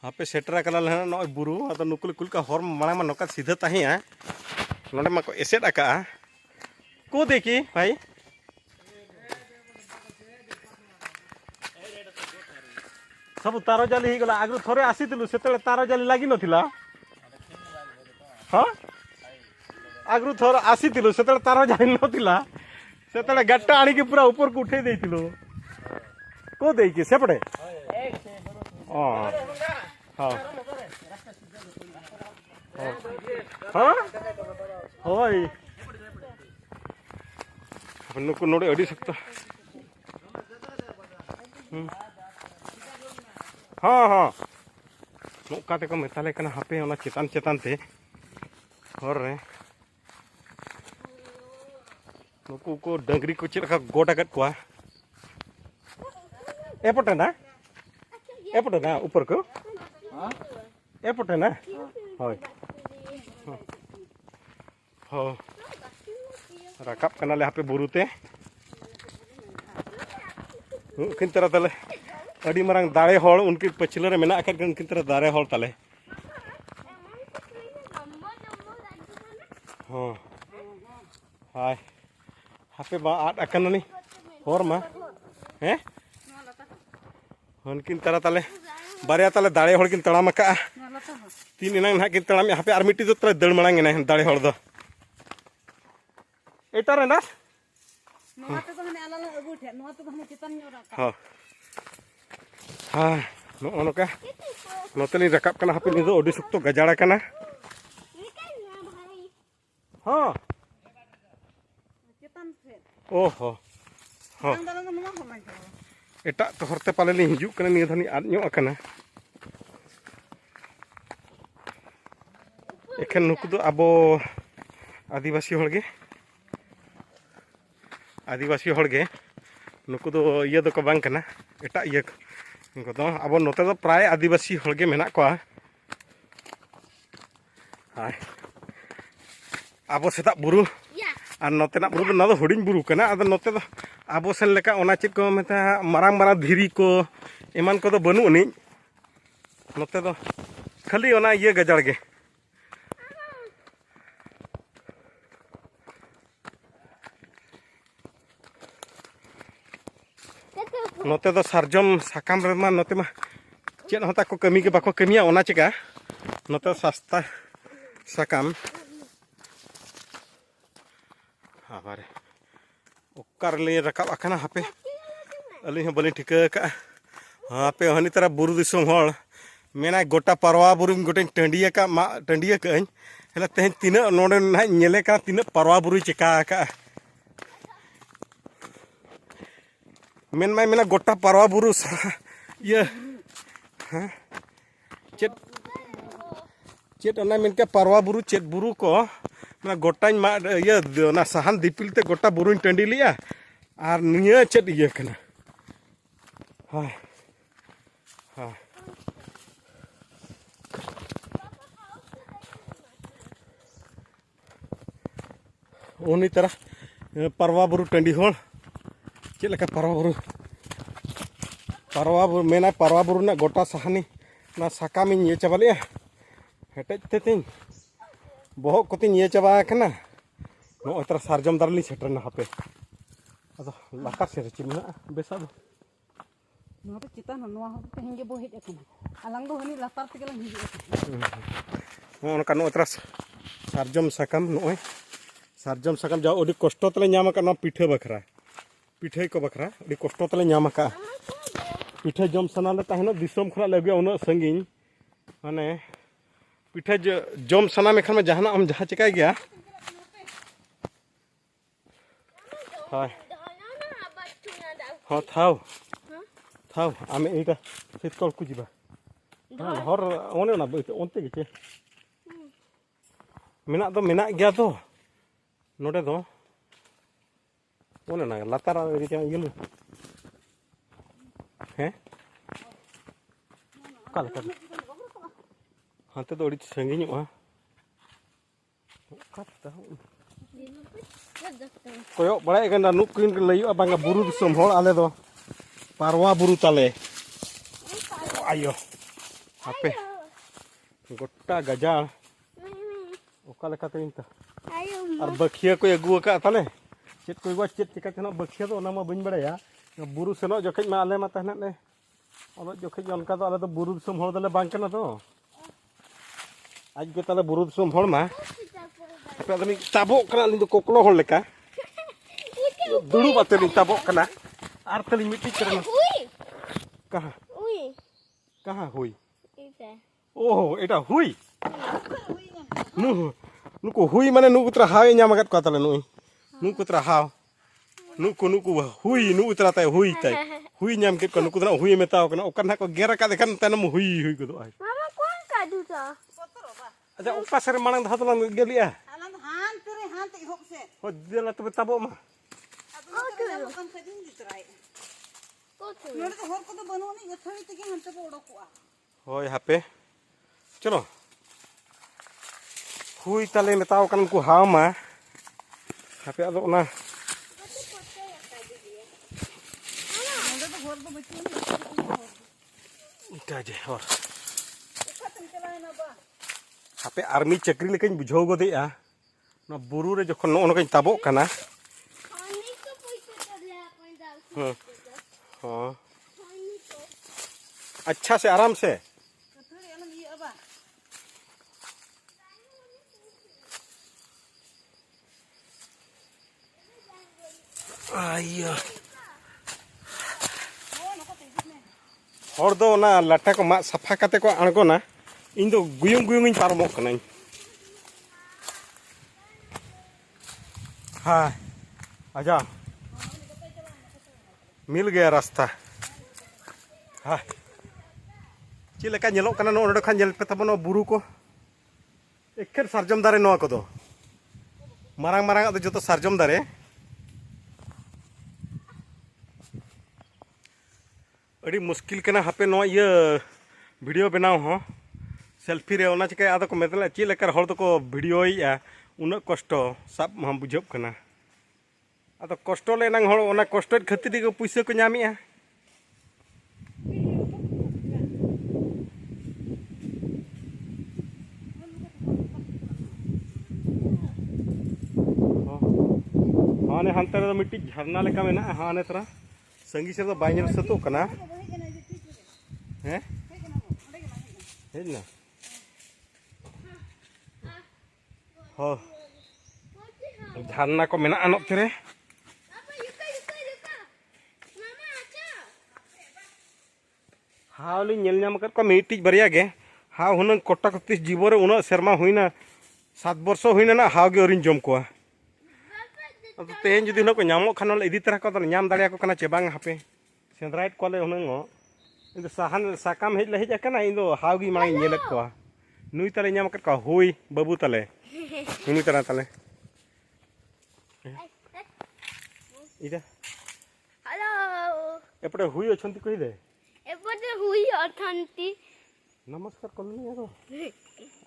hape setra kala lehana no buru atau nukul ka hor mana man nokat sidha tahi ya nonde ma ko eset aka ko deki bhai सब तार जाली ही गला आगु थोरे आसीतिलु सेतले तार जाली लागि नथिला हां आगु थोर आसीतिलु सेतले तार जाली नथिला सेतले गट्टा आनी के पूरा ऊपर को उठे देतिलु को देई के सेपडे हां हां हां होय अपन को नोडे अडी सकता हाँ हाँ नौकाते को मेताले कना हापे ओना चेतान चेतान ते और रे नुकु को डंगरी को चिलका गोटा कट कोआ एपटे ना ऊपर को हां एपटे ना होय हो राकाप कना ले हापे बुरुते किन तरह तले अड़ी मरंग दाड़े हॉल उनकी पछिले रे मेना आकर उनकी तरह दाड़े हॉल तले हां हाय हापे बा आट अकन नी होर मा हैं उनकी तरह तले बारिया तले दाड़े हॉल किन तड़ाम का तीन इनांग ना किन तड़ाम हापे आर मिट्टी दो तले दड़ मळांग ने दाड़े हॉल दो एटा रे ना नोआ तो हने आला अगु ठे नोआ तो हने चितन न्यो राका हां हाँ नोका नोतली रकाब कना हापे निदो ओडी सुक्तो गजाड़ा कना हाँ चितन फे ओहो हाँ दाला नोआ हमाय एटा तो हरते पाले नि हिजु कना नि धनी आद न्यो कना एखन नुकु दो आबो आदिवासी होड़गे नुकु दो इया दो को बांग कना एटा इया को अब नोते दो प्राय आदिवासी होड़गे मेना को हाय अब सेता बुरु और नोतेना बुरु दो ना दो हुडिंग बुरु कना आदो नोते दो अब सेन लेका ओना चेद को मेता मारांग मारांग धीरी को एमान को दो बनु नि नोते दो खाली ओना इया गजाड़ गे नोते दो सारजम साकाम रमा नोते मा चेद होता को कमी के बाको कमिया ओना चिका नोते सस्ता साकाम हाबारे ओकर ले रकाब अकना हापे अली बलि ठिका का हापे हनी तरह बुरु दिसम होड़ मेना गोटा परवा बुरु गोटे टंडिया का मा टंडिया कहीं हेला तेन तीन नोडे ना नेले का तीन परवा बुरु चिका का मेन माय मेना गोटा परवा बुरु ये हाँ चेत चेत ओना मेन के परवा बुरु चेत बुरु को ना गोटाñ मा ये ना सहान दिपिल ते गोटा बुरुñ टंडी लिया और निया चेत ये कना हाय हाय उनी तरह परवा बुरु टंडी होड़ चेद लका परवा बुरु मेना परवा बुरु ना गोटा सहानी ना साकाम ये चाबा लिया हेटेज तेतिन बहुत कोतिन ये चाबा कना नो इतर सारजम दारली सेटरना हापे अदो लाकार से चिमना बेसा दो नोआ तो चितन नोआ हो ते हिंगे बो हेज अकना अलंग दो हनी लातार ते गला हिजु नो ओनका नो इतर सारजम साकाम नो सारजम साकाम जा ओडी कष्ट तले न्याम का नो पिठे बखरा पिठे को बखरा ओडी कष्ट तले न्याम का पिठे जम सनाले ताहनो दिसम खरा लगे उन संगिन माने पिठे जम सना में खान में जहाना हम जहाँ चिकाय गया हाय हाँ थाव आमे एटा सेतकल को जिबा हां हर ओने ना ओनते गेचे मेना दो मेना गया तो नोडे दो ओने ना लातार रे येलो हैं काल हाते तो अड़ी संगी कोयो बड़ा गना नुकिन लइयो बांगा बुरु दिसम होड़ आले दो पारवा बुरु ताले आयो Hape gotta gajar oka leka te inta ar bakhia ko agu ka tale chet ko gua chet chika tena bakhia do ona ma bañ badaya buru seno jokhej ma ale ma tahna le olo jokhej onka do ale do buru sum hol dale bang kana do aj ge tale buru sum hol ma hape adami tabok kana lindo koklo hol leka dulu bate ni tabok kana ar tali miti karena kaha hui oh eta hui nuku hui mane nuku tra hawe nyamagat ko tale nuku tra haw nuku hui nuku tra tai hui nyam ket ko nuku tra hui metao kana okan ha ko gera ka dekan tanam hui ko do ai mama kon ka du ta aja oka sare manang dhatulang geli ah alam han tere han te hok se ho dela tu tabok ma ado kan kadin ditrai nore to hor ko do banu ni gathoi te ki hante bo odokua hoi hape chalo hui tale metao kan ku haw ma hape ado ona nore to hor do bechu ni ita je hor khatam chalai na ba hape army chakri lekañ bujhau godea na buru re jokhon no ono kañ tabok kana ani ko poise ta le apon dal हाँ ani ko अच्छा से आराम से kathoi alam i aba आइया हर दो ना लाटा को मा सफा काते को आणगोना इन दो गुयुंग गुयुंग इन पारमोक कनाई हाँ आजा मिल गया रास्ता हाँ ची लेका ñelok kana no ondo khan ñel pe tabono buru ko ekker sarjom dare noa ko do marang marang ado joto sarjom dare अड़ी मुश्किल के ना हापे नो ये वीडियो बनाओ हो सेल्फी रे ओना चिका आदो को मेतला ची लेकर हर तो को वीडियो या उना कष्ट सब हम बुझब कना आदो कष्ट ले नंग हर ओना कष्ट खातिर को पैसा को नामिया हाँ ने हंते रे मिट्टी झरना लेका मेना हाँ ने तरा संगी से तो बाइनर से तो कना हैं है ना हो झरना को मेना अनक तेरे apa yuka mama acha हाँ ली ñel ñam कर को मिट्टी बरिया गे हाँ हुन कोटा कतिस जीवो रे उना शर्मा हुइना 7 वर्ष हुइना ना हाव गे ओरिन जम कोआ अब तेन जुदी न को ñamok खानल इदी तरह को ñam दाड़िया को कना चेबांग हापे सेंद्राइट कोले हुनंगो इन साहन साकाम हेज लहेज कना इन दो हावगी मांग ñelek को नुई तले ñam कर को हुई बाबू तले नुई तरह तले इदा hello एपटे हुई अछंती कहि दे epote hui orthanti नमस्कार करनी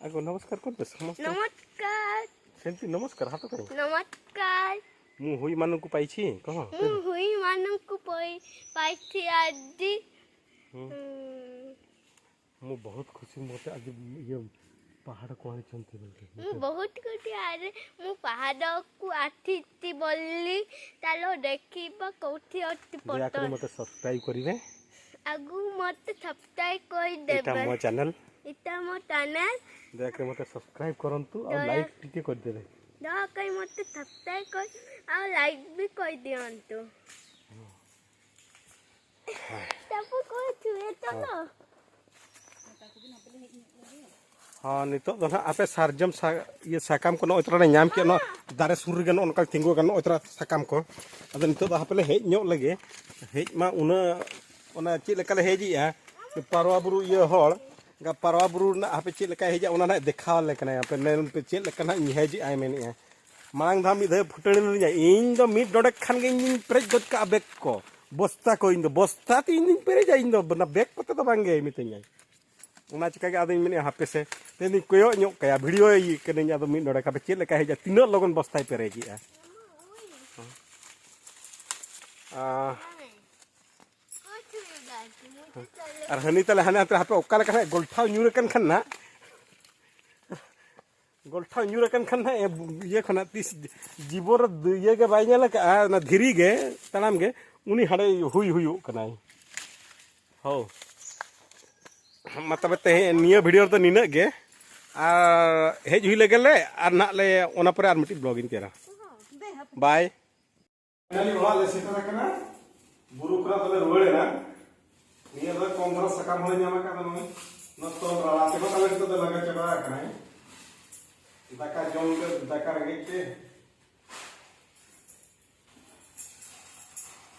आगो नमस्कार कर दे समस्त namaskar सेंती नमस्कार हाथ करे namaskar मु हुई मानु को पाइछि कह ମୁଁ ହୁଇ ମାନଙ୍କୁ ପାଇଛି ଆଜି मु बहुत खुशी मोते आज ये पहाड़ को आछंती बोलते ମୁଁ ବହୁତ ଖୁସି ଆଜି ମୁଁ ପାହାଡ଼କୁ ଆସିଛି ବୋଲି ଚାଲ ଦେଖିବା କୋଉଠି ଅଛି दया ଫଟୋ कर मते सब्सक्राइब करिवे ଆଗକୁ ମୋତେ ସବସ୍କ୍ରାଇବ୍ एटा କରିଦେବେ मो चैनल ଏଇଟା ମୋ ଚ୍ୟାନେଲ दया कर मते सब्सक्राइब करंतु और लाइक टिके कर देबे ଦୟାକରି ମୋତେ ସବସ୍କ୍ରାଇବ୍ କରି ଆଉ ଲାଇକ୍ ବି କରିଦିଅନ୍ତୁ ସବୁ କହୁଛୁ ଏତ हाँ नितो दो ना आपे सारजम ये साकाम को नो इतरा नाम के नो दारे सुर गन ओनका तिंगो गन इतरा साकाम को अदो नितो दा हापले हेज ᱧᱚᱜ लगे हेज मा उना ओना चे लेका हेजिया पारवा बुरु ये हळ गा पारवा बुरु ना हापे चे लेका हेजा ओना ना देखाव लेकना आपे ने चे लेका ना हेजी आय मेने मांग धाम इधे फुटणी नि इन दो मिट डोडे खान गे इन प्रेज गद का बेक को बस्ता को इन दो बस्ता ती इन पेरे जा इन दो ना बेक को तो बांगे मितenya उना चिका के आदमी मेने हापे से तेनी कोयो ᱧᱚᱜ कया वीडियो ई कने आदो मिट डोडे का चे लेका हेजा तिना लगन बस्ताय पेरेजिया और हनी तले हने हाथे हापे ओका लेका गोल्ठा न्यूर कन खन ना गोल्ठा न्यूर कन खन ना ये खना तीस जीबोर ये के बाई नेला का ना धीरी गे तनाम गे उनी हड़े हुई हुई कनाई हो मतलब ते निया वीडियो तो निना गे और हेज हुई लगले और ना ले ओना पर और मिटी ब्लॉगिंग तेरा बाय फाइनली ओला ले सेटर कना बुरु करा तले रुवे ना निया द कम धरा सकाम होले ᱧᱟᱢ का दनो नस्तो राला ते तले तो लगा चबा कना दाका जम के दाका रगे के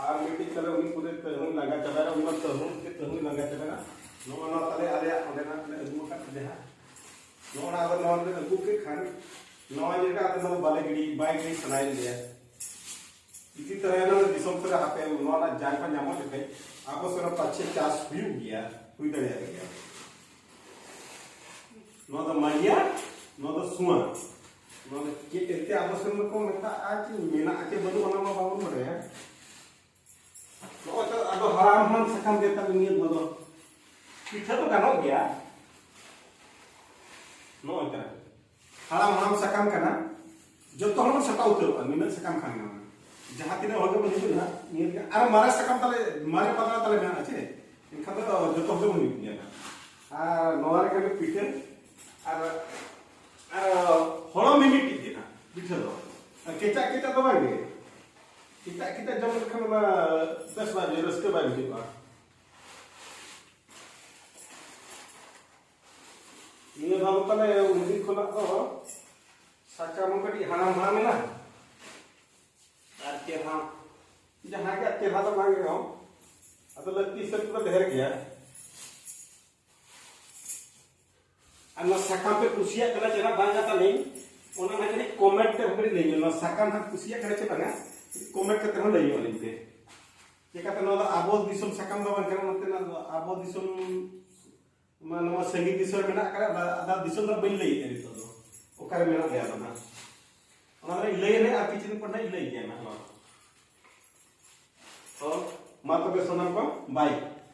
और मिटी तले उनी पुरे ते हुन लगा चबा रे उन तो हुन के तो हुन लगा चबा नो ना तले आले ओंडे ना तले अगु का देहा नो ना अगर नो ने अगु के खान नो जे का तो बाले गिड़ी बाइक गिड़ी सनाई दिया इसी तरह ना दिसम तरह हापे नो ना जान पर ᱧᱟᱢᱚᱜ लेके आपो सर पाछे चास हुई गया हुई दड़िया गया नो तो मारिया नो तो सुआ नो के केते आपो सर को मेता आज मेना आके बनु ओना मा बाबू मरे नो तो आदो हराम मन सकम देता नियत बदो पीठा तो गानो गया नो इतना हराम हराम सकम कना जो तो हम सता उतर निन सकम खाना जहां तीन होगे बन हिजुना नियत अरे मारा सकम तले मारे पतला तले में आछे इनका तो जो तो होगे बन हिजुना आ नोवार के पीठे और हolo मिमिटी दिना पीठे दो केचा केचा तो बागे kita kita jam kan na 10 baju रस्के बागे के बा ये भाव तले उदी खोला तो साका मकड़ी हाना मामेला आते हां जहां के आते भात मांगे हो अब लगती सब तो ढेर गया अन्ना साका पे कुसिया कला चला बांग जाता नहीं ओना ना कने कमेंट पे हमरे ले ना साका ना कुसिया करे चला ना कमेंट करते हम ले वाली पे ये कहते ना आबो दिसम साकाम दो करे नते ना आबो दिसम मानवा संगीत दिसम मेना करे आदा दिसम दा बन ले रे तो ओकारे मेना गया ना ओना ले रे आ किचन पर नहीं ले गया ना तो मातो पे सोना को बाय